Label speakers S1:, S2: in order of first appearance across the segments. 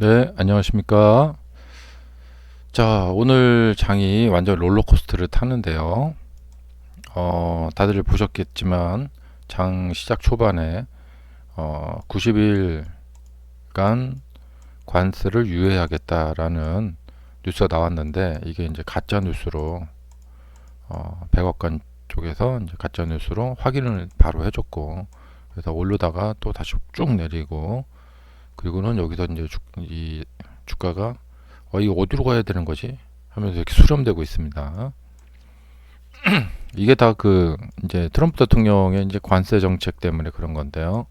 S1: 네, 안녕하십니까. 자, 오늘 장이 완전 롤러코스터를 타는데요. 다들 보셨겠지만, 장 시작 초반에, 90일간 관세를 유예하겠다라는 뉴스가 나왔는데, 이게 이제 가짜 뉴스로, 백악관 쪽에서 이제 가짜 뉴스로 확인을 바로 해줬고, 그래서 오르다가 또 다시 쭉 내리고, 그리고는 여기서 이제 이 주가가 이거 어디로 가야 되는 거지? 하면서 이렇게 수렴되고 있습니다. 이게 다 그 이제 트럼프 대통령의 이제 관세 정책 때문에 그런 건데요.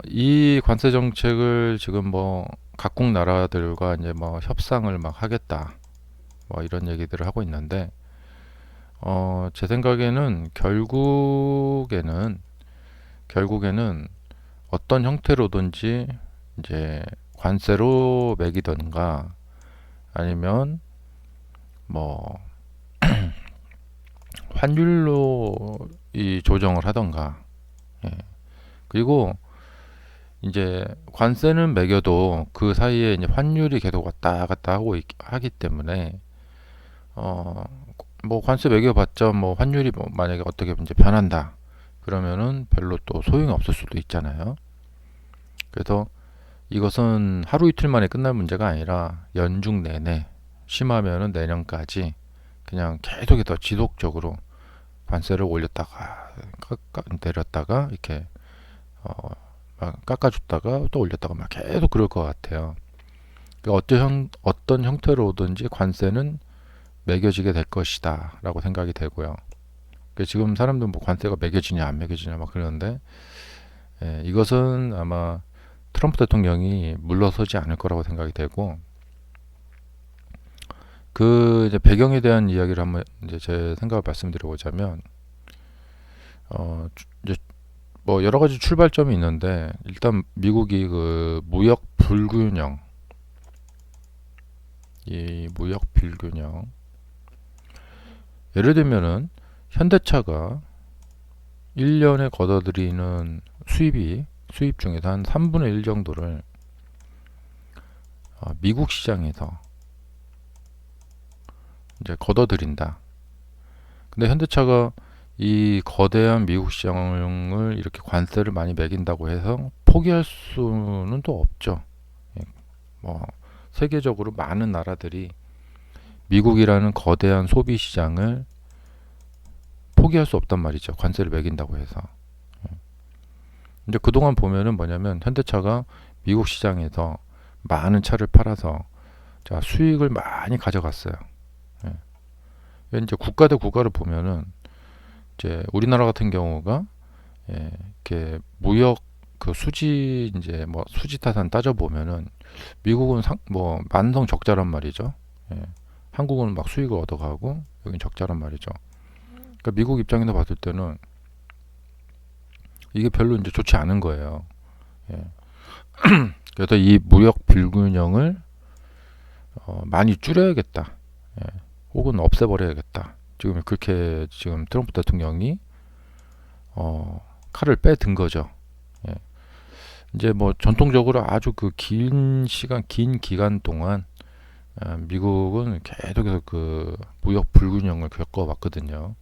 S1: 이 관세 정책을 지금 뭐 각국 나라들과 이제 뭐 협상을 막 하겠다. 뭐 이런 얘기들을 하고 있는데 제 생각에는 결국에는 어떤 형태로든지 이제 관세로 매기던가 아니면 뭐 환율로 이 조정을 하던가. 예. 그리고 이제 관세는 매겨도 그 사이에 이제 환율이 계속 왔다 갔다 하기 때문에 어 뭐 관세 매겨봤자 뭐 환율이 뭐 만약에 어떻게 이제 변한다 그러면은 별로 또 소용이 없을 수도 있잖아요. 그래서 이것은 하루 이틀 만에 끝날 문제가 아니라 연중 내내 심하면은 내년까지 그냥 계속해서 지속적으로 관세를 올렸다가 내렸다가 이렇게 막 깎아줬다가 또 올렸다가 막 계속 그럴 것 같아요. 그러니까 어떤 형태로든지 관세는 매겨지게 될 것이다라고 생각이 되고요. 그러니까 지금 사람들은 뭐 관세가 매겨지냐 안 매겨지냐 막 그러는데 이것은 아마 트럼프 대통령이 물러서지 않을 거라고 생각이 되고 그 이제 배경에 대한 이야기를 한번 이제 제 생각을 말씀드려보자면 이제 뭐 여러 가지 출발점이 있는데 일단 미국이 그 무역 불균형 예를 들면은 현대차가 1년에 걷어들이는 수입 중에서 한 3분의 1 정도를 미국 시장에서 이제 걷어들인다. 근데 현대차가 이 거대한 미국 시장을 이렇게 관세를 많이 매긴다고 해서 포기할 수는 또 없죠. 예, 뭐 세계적으로 많은 나라들이 미국이라는 거대한 소비 시장을 포기할 수 없단 말이죠. 관세를 매긴다고 해서. 이제 그동안 보면은 뭐냐면 현대차가 미국 시장에서 많은 차를 팔아서 자, 수익을 많이 가져갔어요. 예. 이제 국가 대 국가를 보면은 이제 우리나라 같은 경우가 이렇게 무역 그 수지 이제 뭐 수지 타산 따져 보면은 미국은 뭐 만성 적자란 말이죠. 예. 한국은 막 수익을 얻어가고 여긴 적자란 말이죠. 그러니까 미국 입장에서 봤을 때는 이게 별로 이제 좋지 않은 거예요. 예. 그래서 이 무역 불균형을 많이 줄여야겠다. 예. 혹은 없애버려야겠다. 지금 그렇게 지금 트럼프 대통령이 칼을 빼든 거죠. 예. 이제 뭐 전통적으로 아주 그 긴 기간 동안 미국은 계속해서 그 무역 불균형을 겪어왔거든요.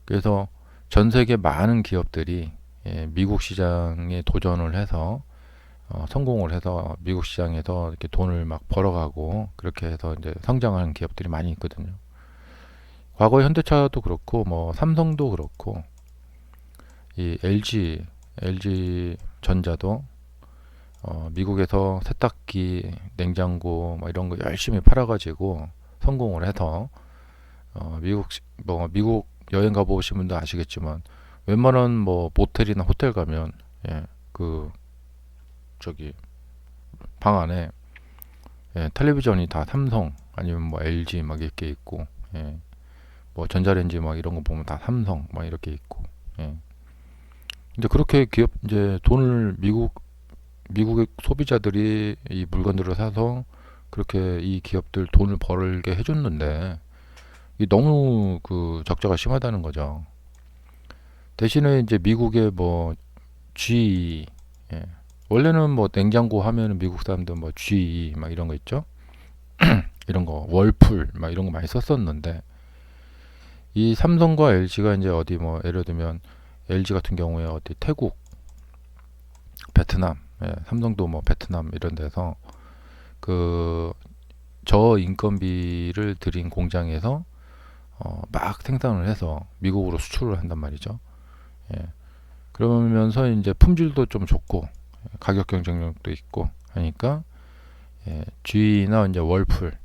S1: 그래서 전 세계 많은 기업들이 미국 시장에 도전을 해서 성공을 해서 미국 시장에서 이렇게 돈을 막 벌어가고 그렇게 해서 이제 성장하는 기업들이 많이 있거든요. 과거 현대차도 그렇고 뭐 삼성도 그렇고 이 LG 전자도 미국에서 세탁기, 냉장고 뭐 이런 거 열심히 팔아가지고 성공을 해서 미국 여행 가보신 분도 아시겠지만 웬만한 뭐 모텔이나 호텔 가면 그 저기 방 안에 텔레비전이 다 삼성 아니면 뭐 LG 막 이렇게 있고 뭐 전자레인지 막 이런 거 보면 다 삼성 막 이렇게 있고 이제 그렇게 기업 이제 돈을 미국의 소비자들이 이 물건들을 사서 그렇게 이 기업들 돈을 벌게 해줬는데 이 너무 그 적자가 심하다는 거죠. 대신에 이제 미국의 뭐 GE, 원래는 뭐 냉장고 하면은 미국 사람들 뭐 GE 막 이런 거 있죠. 이런 거 월풀 막 이런 거 많이 썼었는데 이 삼성과 LG가 이제 어디 뭐 예를 들면 LG 같은 경우에 어디 태국, 베트남, 삼성도 뭐 베트남 이런 데서 그 저인건비를 들인 공장에서 막 생산을 해서 미국으로 수출을 한단 말이죠. 예. 그러면서 이제 품질도 좀 좋고 가격 경쟁력도 있고 하니까 GE나 이제 월풀,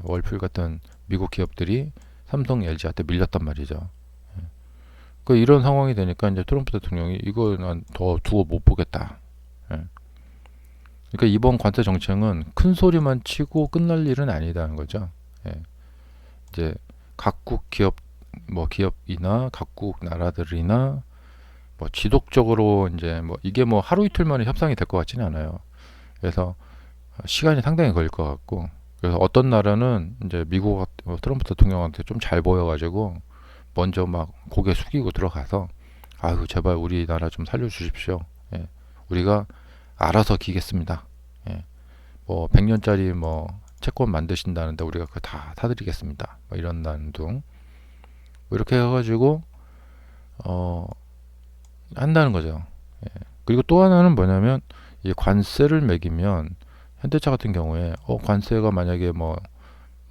S1: 월풀 같은 미국 기업들이 삼성, LG한테 밀렸단 말이죠. 그 이런 상황이 되니까 이제 트럼프 대통령이 이거 난 더 두고 못 보겠다. 예. 그러니까 이번 관세 정책은 큰 소리만 치고 끝날 일은 아니다는 거죠. 예. 이제 각국 기업 뭐 기업이나 각국 나라들이나 뭐 지속적으로 이제 뭐 이게 뭐 하루 이틀 만에 협상이 될 것 같지는 않아요. 그래서 시간이 상당히 걸릴 것 같고 그래서 어떤 나라는 이제 미국 트럼프 대통령한테 좀 잘 보여가지고 먼저 막 고개 숙이고 들어가서 아유 제발 우리나라 좀 살려주십시오. 예. 우리가 알아서 기겠습니다. 예. 뭐 100년짜리 뭐 채권 만드신다는데 우리가 그거 다 사드리겠습니다. 뭐 이런다는 둥. 뭐 이렇게 해가지고 한다는 거죠. 예. 그리고 또 하나는 뭐냐면 이 관세를 매기면 현대차 같은 경우에 관세가 만약에 뭐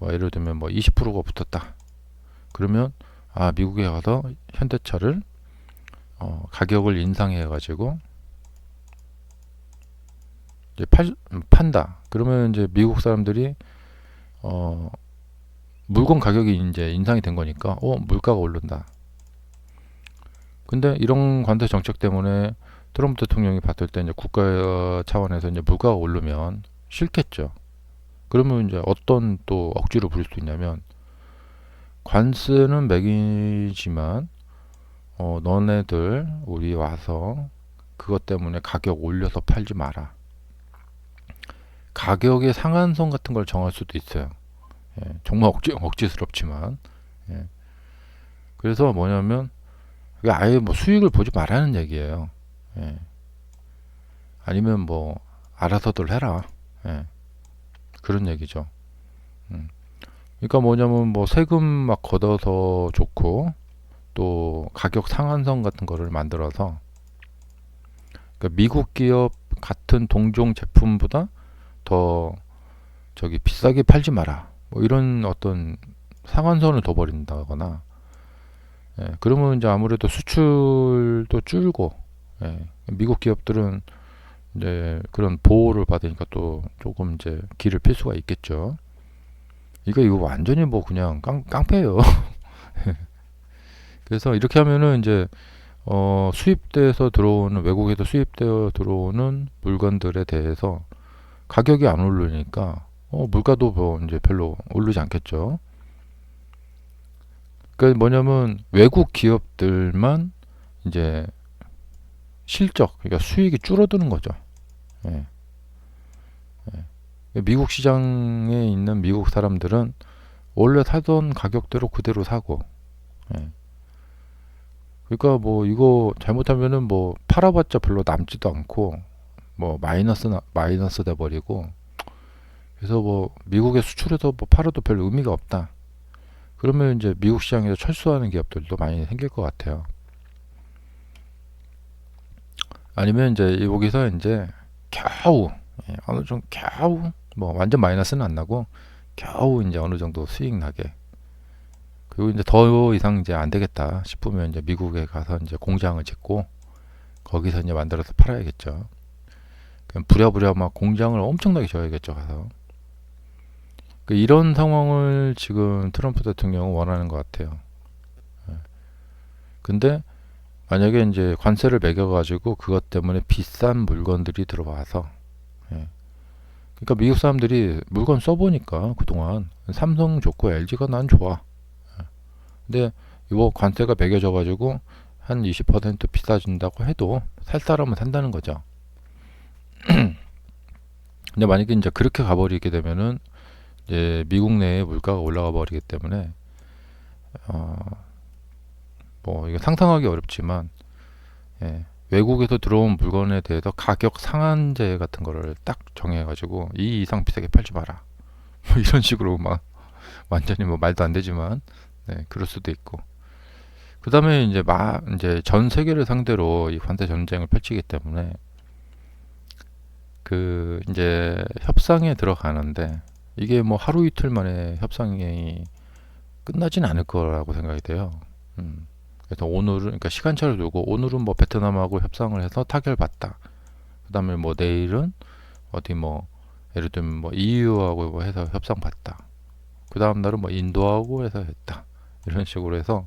S1: 예를 들면 뭐 20%가 붙었다. 그러면 미국에 가서 현대차를 가격을 인상해 가지고 이제 판다. 그러면 이제 미국 사람들이 물건 가격이 이제 인상이 된 거니까 물가가 오른다. 근데 이런 관세 정책 때문에 트럼프 대통령이 봤을 때 이제 국가 차원에서 이제 물가가 오르면 싫겠죠. 그러면 이제 어떤 또 억지로 부릴 수 있냐면 관세는 매기지만 너네들 우리 와서 그것 때문에 가격 올려서 팔지 마라. 가격의 상한선 같은 걸 정할 수도 있어요. 예, 정말 억지스럽지만. 예. 그래서 뭐냐면 아예 뭐 수익을 보지 말라는 얘기예요. 예. 아니면 뭐 알아서들 해라. 예. 그런 얘기죠. 그러니까 뭐냐면 뭐 세금 막 걷어서 좋고 또 가격 상한선 같은 거를 만들어서 그러니까 미국 기업 같은 동종 제품보다 더 저기 비싸게 팔지 마라. 뭐 이런 어떤 상한선을 둬버린다거나 그러면 이제 아무래도 수출도 줄고 미국 기업들은 이제 그런 보호를 받으니까 또 조금 이제 길을 필 수가 있겠죠. 이거 완전히 뭐 그냥 깡패예요. 그래서 이렇게 하면은 이제 수입돼서 들어오는 외국에서 수입되어 들어오는 물건들에 대해서 가격이 안 오르니까 물가도 뭐 이제 별로 오르지 않겠죠. 그러니까 뭐냐면 외국 기업들만 이제 실적, 그러니까 수익이 줄어드는 거죠. 예. 미국 시장에 있는 미국 사람들은 원래 사던 가격대로 그대로 사고, 예. 그러니까 뭐 이거 잘못하면은 뭐 팔아봤자 별로 남지도 않고 뭐 마이너스 돼 버리고 그래서 뭐 미국에 수출해서 뭐 팔아도 별 의미가 없다. 그러면 이제 미국 시장에서 철수하는 기업들도 많이 생길 것 같아요. 아니면 이제 여기서 이제 겨우 어느 정도 겨우 뭐 완전 마이너스는 안 나고 겨우 이제 어느 정도 수익 나게 그리고 이제 더 이상 이제 안 되겠다 싶으면 이제 미국에 가서 이제 공장을 짓고 거기서 이제 만들어서 팔아야겠죠. 그럼 부랴부랴 막 공장을 엄청나게 지어야겠죠 가서. 이런 상황을 지금 트럼프 대통령은 원하는 것 같아요. 근데 만약에 이제 관세를 매겨가지고 그것 때문에 비싼 물건들이 들어와서 그러니까 미국 사람들이 물건 써보니까 그동안 삼성 좋고 LG가 난 좋아. 근데 이거 관세가 매겨져가지고 한 20% 비싸진다고 해도 살 사람은 산다는 거죠. 근데 만약에 이제 그렇게 가버리게 되면은 이제 미국 내에 물가가 올라가 버리기 때문에 뭐 이거 상상하기 어렵지만 외국에서 들어온 물건에 대해서 가격 상한제 같은 거를 딱 정해가지고 이 이상 비싸게 팔지 마라. 뭐 이런 식으로 막 완전히 뭐 말도 안 되지만 네, 그럴 수도 있고. 그다음에 이제 전 세계를 상대로 이 관세 전쟁을 펼치기 때문에 그 이제 협상에 들어가는데 이게 뭐 하루 이틀 만에 협상이 끝나진 않을 거라고 생각이 돼요. 그래서 오늘은 그러니까 시간차를 두고 오늘은 뭐 베트남하고 협상을 해서 타결받다. 그다음에 뭐 내일은 어디 뭐 예를 들면 뭐 EU하고 뭐 해서 협상받다. 그다음 날은 뭐 인도하고 해서 했다. 이런 식으로 해서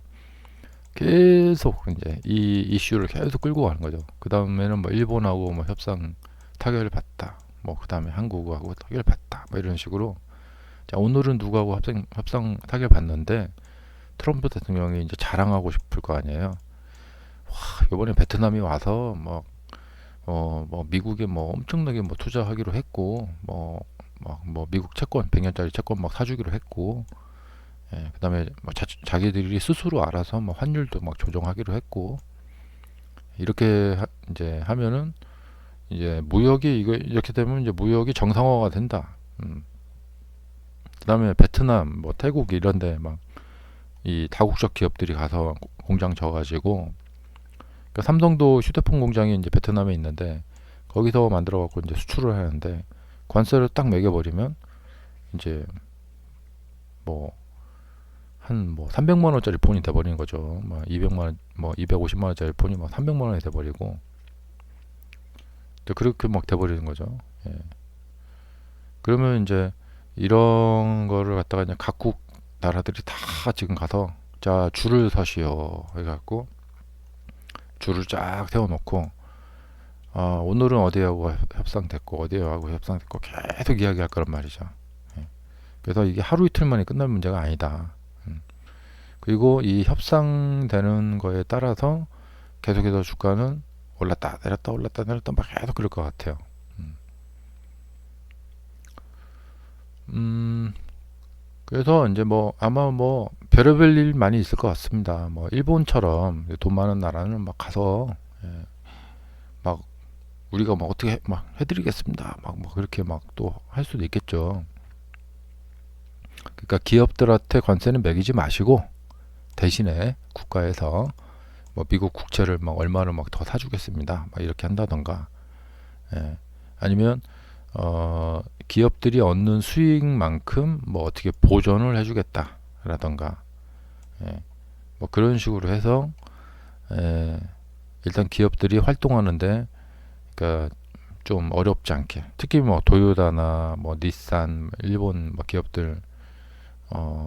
S1: 계속 이제 이 이슈를 계속 끌고 가는 거죠. 그다음에는 뭐 일본하고 뭐 협상 타결을 받다. 뭐 그다음에 한국하고 타결 받다. 뭐 이런 식으로 자, 오늘은 누구하고 협상 타결 받는데 트럼프 대통령이 이제 자랑하고 싶을 거 아니에요. 와, 이번에 베트남이 와서 뭐 미국에 뭐 엄청나게 뭐 투자하기로 했고 뭐 미국 채권 100년짜리 채권 막 사주기로 했고 예, 그다음에 뭐 자기들이 스스로 알아서 뭐 환율도 막 조정하기로 했고 이렇게 이제 하면은 이제 무역이 이거 이렇게 되면 이제 무역이 정상화가 된다. 그다음에 베트남 뭐 태국 이런데 막 이 다국적 기업들이 가서 공장 져가지고 그러니까 삼성도 휴대폰 공장이 이제 베트남에 있는데 거기서 만들어 갖고 이제 수출을 하는데 관세를 딱 매겨버리면 이제 뭐 한 뭐 300만 원짜리 폰이 돼버리는 거죠. 막 200만 원, 뭐 250만 원짜리 폰이 막 300만 원이 돼버리고 그렇게 막 돼버리는 거죠. 예. 그러면 이제 이런 거를 갖다가 이제 각국 나라들이 다 지금 가서 자 줄을 서시오 해갖고 줄을 쫙 세워놓고 오늘은 어디하고 협상됐고 어디하고 협상됐고 계속 이야기할 거란 말이죠. 예. 그래서 이게 하루 이틀 만에 끝날 문제가 아니다. 그리고 이 협상되는 거에 따라서 계속해서 주가는 올랐다 내렸다 올랐다 내렸다 막 계속 그럴 것 같아요. 그래서 이제 뭐 아마 뭐 별의별 일 많이 있을 것 같습니다. 뭐 일본처럼 돈 많은 나라는 막 가서 예, 막 우리가 뭐 어떻게 막 해드리겠습니다. 막 그렇게 막 또 할 수도 있겠죠. 그러니까 기업들한테 관세는 매기지 마시고 대신에 국가에서 뭐 미국 국채를 막 얼마를 막 더 사주겠습니다. 막 이렇게 한다던가 예, 아니면 기업들이 얻는 수익만큼 뭐 어떻게 보전을 해주겠다라던가 예, 뭐 그런 식으로 해서 일단 기업들이 활동하는데 그러니까 좀 어렵지 않게 특히 뭐 도요타나 뭐 닛산 일본 뭐 기업들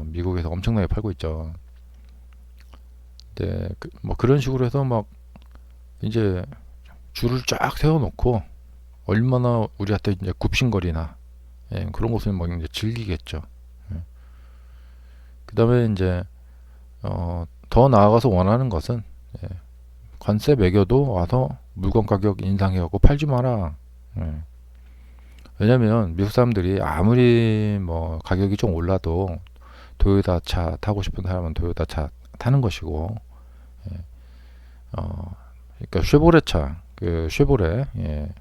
S1: 미국에서 엄청나게 팔고 있죠. 네, 뭐 그런 식으로 해서 막 이제 줄을 쫙 세워놓고 얼마나 우리한테 이제 굽신거리나 예, 그런 것을 뭐 이제 즐기겠죠. 예. 그다음에 이제 더 나아가서 원하는 것은 예, 관세 매겨도 와서 물건 가격 인상해갖고 팔지 마라. 예. 왜냐면 미국 사람들이 아무리 뭐 가격이 좀 올라도 도요타 차 타고 싶은 사람은 도요타 차 타는 것이고 예. 그러니까 쉐보레 차, 그 쉐보레 예.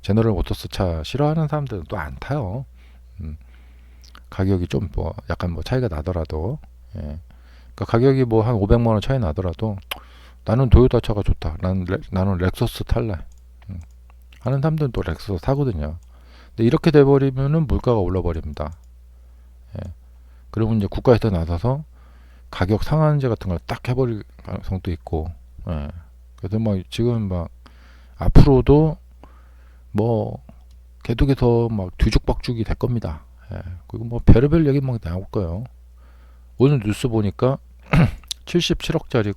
S1: 제너럴 모터스 차 싫어하는 사람들은 또 안 타요. 가격이 좀 뭐 약간 뭐 차이가 나더라도 예. 그러니까 가격이 뭐 한 500만 원 차이 나더라도 나는 도요타 차가 좋다. 나는 렉서스 탈래. 하는 사람들은 또 렉서스 타거든요. 근데 이렇게 돼버리면은 물가가 올라버립니다. 예. 그러면 이제 국가에서 나서서 가격 상한제 같은 걸 딱 해버릴 가능성도 있고 예. 그래서 막 지금 막 앞으로도 뭐 계속해서 막 뒤죽박죽이 될 겁니다. 예. 그리고 뭐 별의별 얘기 막 나올 거예요. 오늘 뉴스 보니까 77억짜리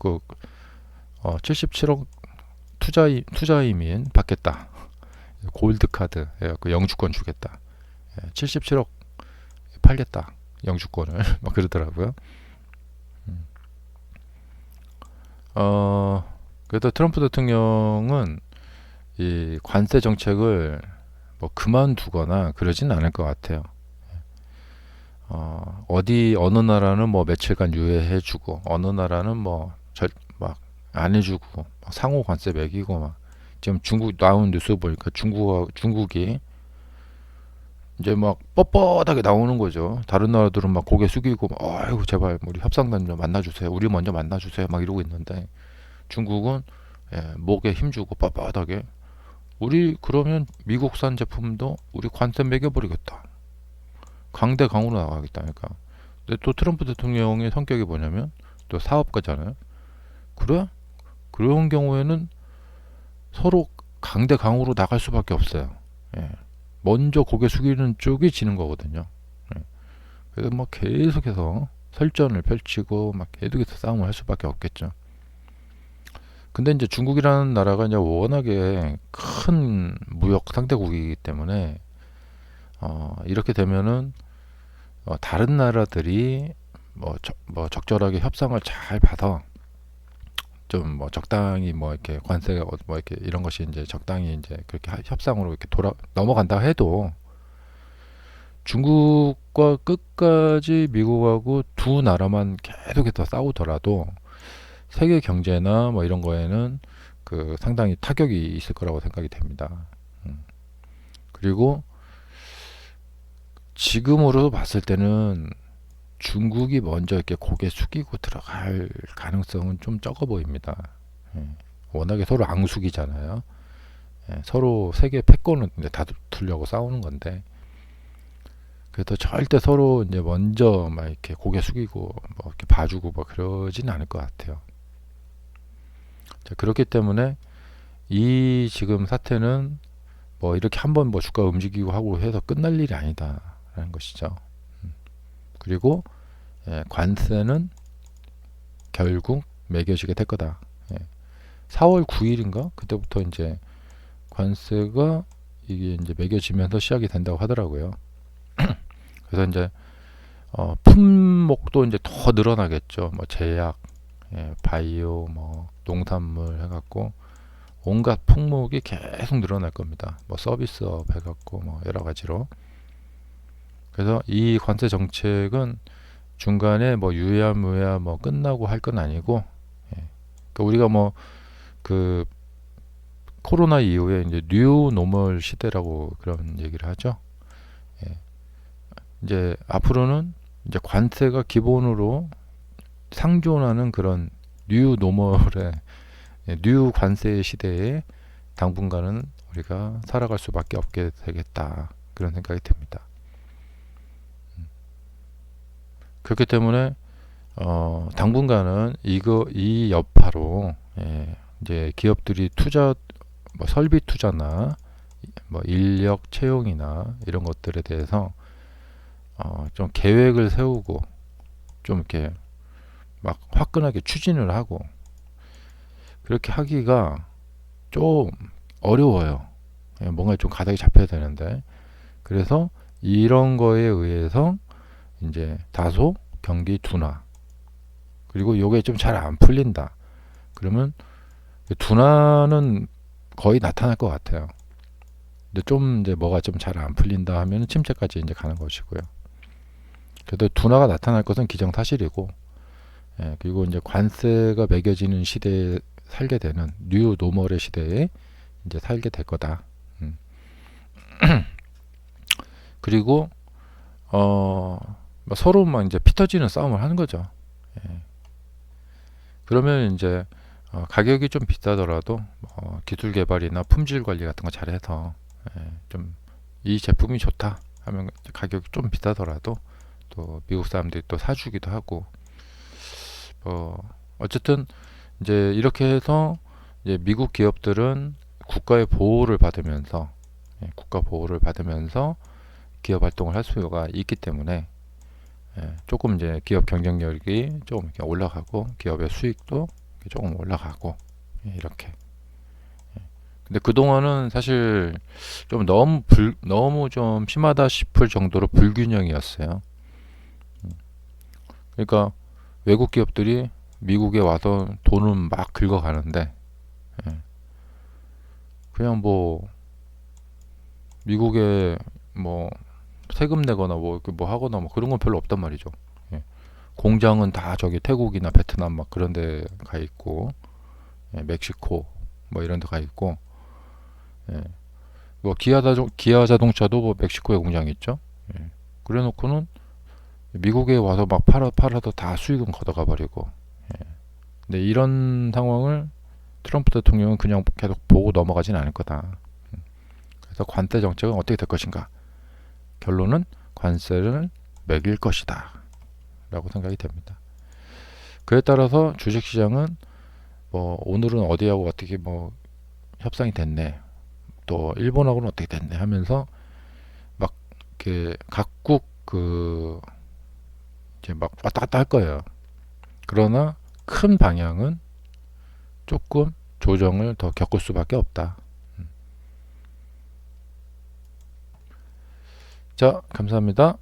S1: 77억 투자이민 받겠다. 골드카드 그 영주권 주겠다. 77억 팔겠다. 영주권을 막 그러더라고요. 그래도 트럼프 대통령은 이 관세 정책을 뭐 그만두거나 그러진 않을 것 같아요. 어느 나라는 뭐 며칠간 유예해주고 어느 나라는 뭐 막 안 해주고 막 상호 관세 매기고 막 지금 중국 나온 뉴스 보니까 중국이 이제 막 뻣뻣하게 나오는 거죠. 다른 나라들은 막 고개 숙이고 막, 아이고 제발 우리 협상단 좀 만나주세요. 우리 먼저 만나주세요. 막 이러고 있는데 중국은 목에 힘주고 뻣뻣하게 우리 그러면 미국산 제품도 우리 관세 매겨버리겠다. 강대강으로 나가겠다니까. 근데 또 트럼프 대통령의 성격이 뭐냐면 또 사업가잖아요. 그래? 그런 경우에는 서로 강대강으로 나갈 수밖에 없어요. 예. 먼저 고개 숙이는 쪽이 지는 거거든요. 예. 그래서 뭐 계속해서 설전을 펼치고 막 계속해서 싸움을 할 수밖에 없겠죠. 근데 이제 중국이라는 나라가 이제 워낙에 큰 무역 상대국이기 때문에 이렇게 되면은 다른 나라들이 뭐 적절하게 협상을 잘 받아 좀 뭐 적당히 뭐 이렇게 관세가 뭐 이렇게 이런 것이 이제 적당히 이제 그렇게 협상으로 이렇게 돌아 넘어간다 해도 중국과 끝까지 미국하고 두 나라만 계속해서 싸우더라도 세계 경제나 뭐 이런 거에는 그 상당히 타격이 있을 거라고 생각이 됩니다. 그리고 지금으로 봤을 때는 중국이 먼저 이렇게 고개 숙이고 들어갈 가능성은 좀 적어 보입니다. 예. 워낙에 서로 앙숙이잖아요. 예. 서로 세계 패권을 이제 다투려고 싸우는 건데, 그래도 절대 서로 이제 먼저 막 이렇게 고개 숙이고 뭐 이렇게 봐주고 뭐 그러진 않을 것 같아요. 자, 그렇기 때문에 이 지금 사태는 뭐 이렇게 한번 뭐 주가 움직이고 하고 해서 끝날 일이 아니다라는 것이죠. 그리고 관세는 결국 매겨지게 될 거다. 4월 9일인가 그때부터 이제 관세가 이게 이제 매겨지면서 시작이 된다고 하더라고요. 그래서 이제 품목도 이제 더 늘어나겠죠. 뭐 제약, 바이오, 뭐 농산물 해갖고 온갖 품목이 계속 늘어날 겁니다. 뭐 서비스업 해갖고 뭐 여러 가지로. 그래서 이 관세 정책은 중간에 뭐 유야무야 뭐 끝나고 할 건 아니고, 그러니까 우리가 뭐 그 코로나 이후에 이제 뉴 노멀 시대라고 그런 얘기를 하죠. 이제 앞으로는 이제 관세가 기본으로 상존하는 그런 뉴 노멀의 뉴 관세 시대에 당분간은 우리가 살아갈 수밖에 없게 되겠다 그런 생각이 듭니다. 그렇기 때문에 당분간은 이 여파로 이제 기업들이 투자 뭐 설비 투자나 뭐 인력 채용이나 이런 것들에 대해서 좀 계획을 세우고 좀 이렇게 막 화끈하게 추진을 하고 그렇게 하기가 좀 어려워요. 뭔가 좀 가닥이 잡혀야 되는데 그래서 이런 거에 의해서 이제 다소 경기 둔화 그리고 요게 좀 잘 안 풀린다. 그러면 둔화는 거의 나타날 것 같아요. 근데 좀 이제 뭐가 좀 잘 안 풀린다 하면 침체까지 이제 가는 것이고요. 그래도 둔화가 나타날 것은 기정사실이고, 그리고 이제 관세가 매겨지는 시대에 살게 되는 뉴 노멀의 시대에 이제 살게 될 거다. 그리고 서로 막 이제 피 터지는 싸움을 하는 거죠. 그러면 이제 가격이 좀 비싸더라도 기술 개발이나 품질 관리 같은 거 잘해서 좀 이 제품이 좋다 하면 가격이 좀 비싸더라도 또 미국 사람들이 또 사주기도 하고 어쨌든 이제 이렇게 해서 이제 미국 기업들은 국가 보호를 받으면서 기업 활동을 할 수가 있기 때문에 조금 이제 기업 경쟁력이 조금 이렇게 올라가고 기업의 수익도 조금 올라가고 이렇게. 근데 그동안은 사실 좀 너무 좀 심하다 싶을 정도로 불균형이었어요. 그러니까 외국 기업들이 미국에 와서 돈을 막 긁어가는데 그냥 뭐 미국에 뭐 세금 내거나 뭐 하거나 뭐 그런 건 별로 없단 말이죠. 공장은 다 저기 태국이나 베트남 막 그런 데 가 있고 멕시코 뭐 이런 데가 있고, 예, 뭐 기아 자동차도 뭐 멕시코에 공장이 있죠. 예, 그래 놓고는 미국에 와서 막 팔아도 다 수익은 걷어가 버리고. 예. 근데 이런 상황을 트럼프 대통령은 그냥 계속 보고 넘어가진 않을 거다. 그래서 관세 정책은 어떻게 될 것인가? 결론은 관세를 매길 것이다 라고 생각이 됩니다. 그에 따라서 주식시장은 뭐 오늘은 어디하고 어떻게 뭐 협상이 됐네, 또 일본하고는 어떻게 됐네 하면서 막 이렇게 각국 그 이제 막 왔다 갔다 할 거예요. 그러나 큰 방향은 조금 조정을 더 겪을 수밖에 없다. 자, 감사합니다.